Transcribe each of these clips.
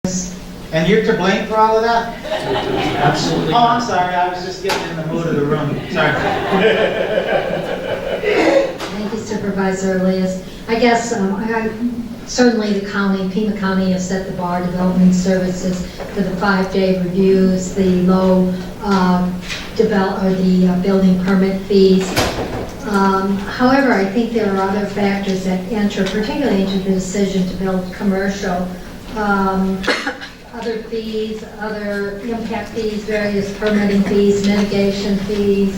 And you're to blame for all of that? Absolutely. Oh, I'm sorry, I was just getting in the mood of the room. Sorry. Thank you, Supervisor Elias. I guess certainly the county, Pima County has set the bar, development services for the 5-day reviews, the low building permit fees. However, I think there are other factors that enter, particularly into the decision to build commercial. Other fees, other impact fees, various permitting fees, mitigation fees.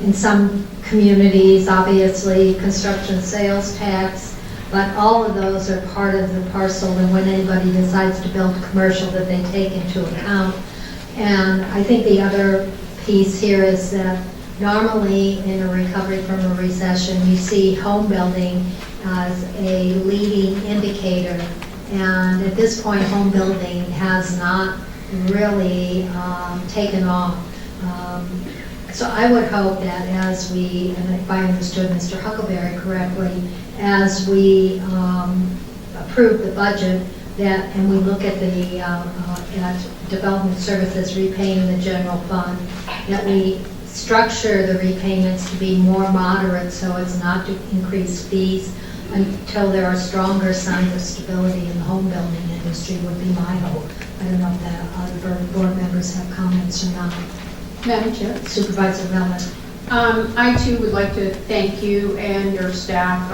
In some communities, obviously, construction sales tax, but all of those are part of the parcel, and when anybody decides to build commercial, that they take into account. And I think the other piece here is that normally in a recovery from a recession, you see home building as a leading indicator. And at this point, home building has not really taken off. So I would hope that as we, and if I understood Mr. Huckleberry correctly, as we approve the budget, that, and we look at the at development services repaying the general fund, that we structure the repayments to be more moderate so as not to increase fees until there are stronger signs of stability in the home building industry would be my hope. I don't know if the other board members have comments or not. Madam Chair. Supervisor Miller. I too would like to thank you and your staff.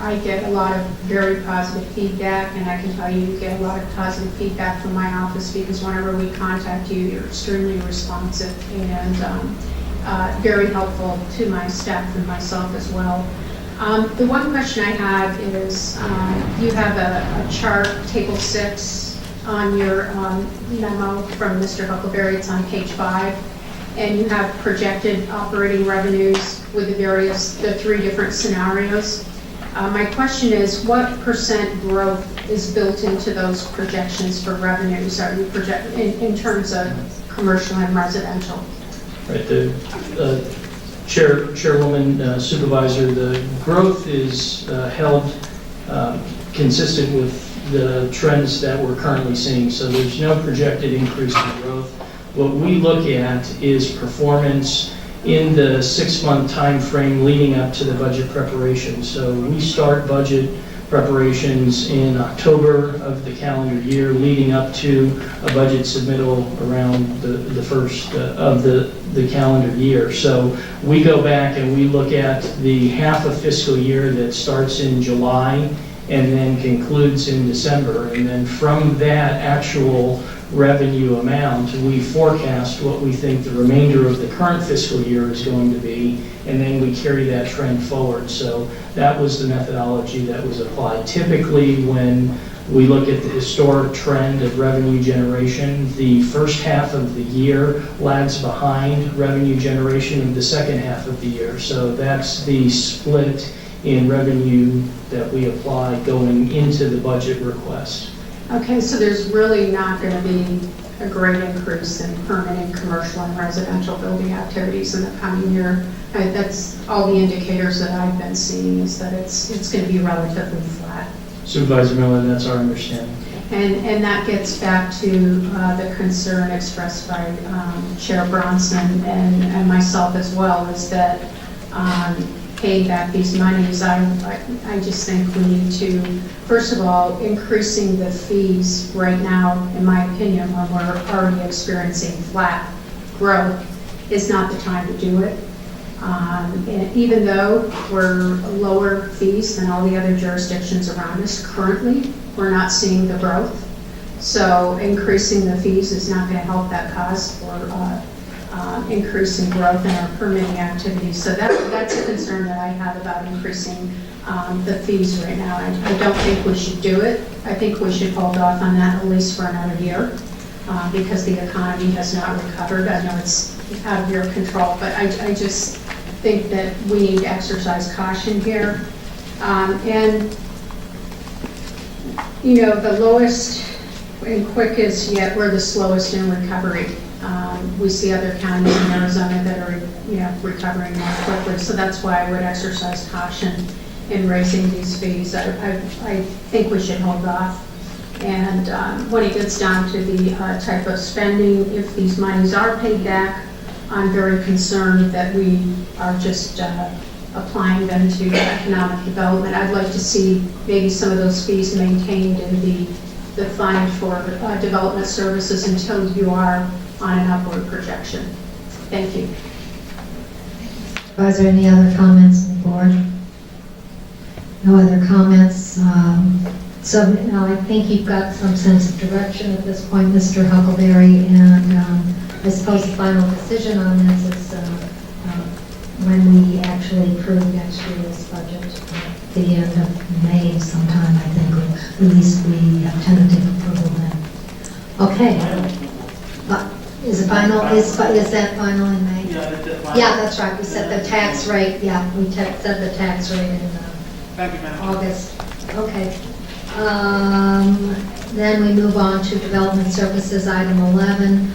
I get a lot of very positive feedback, and I can tell you get a lot of positive feedback from my office because whenever we contact you, you're extremely responsive and very helpful to my staff and myself as well. The one question I have is you have a chart, table 6, on your memo from Mr. Huckleberry. It's on page 5. And you have projected operating revenues with the 3 different scenarios. My question is, what % growth is built into those projections for revenues? Are you in terms of commercial and residential? Right. The Chairwoman, Supervisor, the growth is held consistent with the trends that we're currently seeing. So there's no projected increase in growth. What we look at is performance in the 6-month time frame leading up to the budget preparation. So we start budget preparations in October of the calendar year, leading up to a budget submittal around the first of the calendar year. So we go back and we look at the half of fiscal year that starts in July and then concludes in December. And then from that actual revenue amount, we forecast what we think the remainder of the current fiscal year is going to be, and then we carry that trend forward. So that was the methodology that was applied. Typically, when we look at the historic trend of revenue generation, the first half of the year lags behind revenue generation in the second half of the year. So that's the split in revenue that we apply going into the budget request. Okay, so there's really not going to be a great increase in permanent commercial and residential building activities in the coming year. That's all the indicators that I've been seeing, is that it's going to be relatively flat. Supervisor Miller, that's our understanding. And that gets back to the concern expressed by Chair Bronson and myself as well, is that paying back these monies, I just think we need to, first of all, increasing the fees right now, in my opinion, when we're already experiencing flat growth, is not the time to do it. And even though we're lower fees than all the other jurisdictions around us currently, we're not seeing the growth. So increasing the fees is not going to help that cause for increasing growth in our permitting activities. So that's a concern that I have about increasing the fees right now. I don't think we should do it. I think we should hold off on that at least for another year because the economy has not recovered. I know it's out of your control, but I just think that we need to exercise caution here. And, you know, the lowest and quickest, yet we're the slowest in recovery. We see other counties in Arizona that are, recovering more quickly. So that's why I would exercise caution in raising these fees. I think we should hold off. And when it gets down to the type of spending, if these monies are paid back, I'm very concerned that we are just applying them to economic development. I'd like to see maybe some of those fees maintained in the fund for development services until you are on an upward projection. Thank you. Are there any other comments on the board? No other comments. So now I think you've got some sense of direction at this point, Mr. Huckleberry, and I suppose the final decision on this is when we actually approve next year's budget, at the end of May sometime, I think, or at least we have tentative approval then. Okay. Is it final? Is that final in May? Yeah, that's it. Yeah, that's right. We set the tax rate. Yeah, we set the tax rate in Thank you, Madam. August. Okay. Then we move on to Development Services, item 11.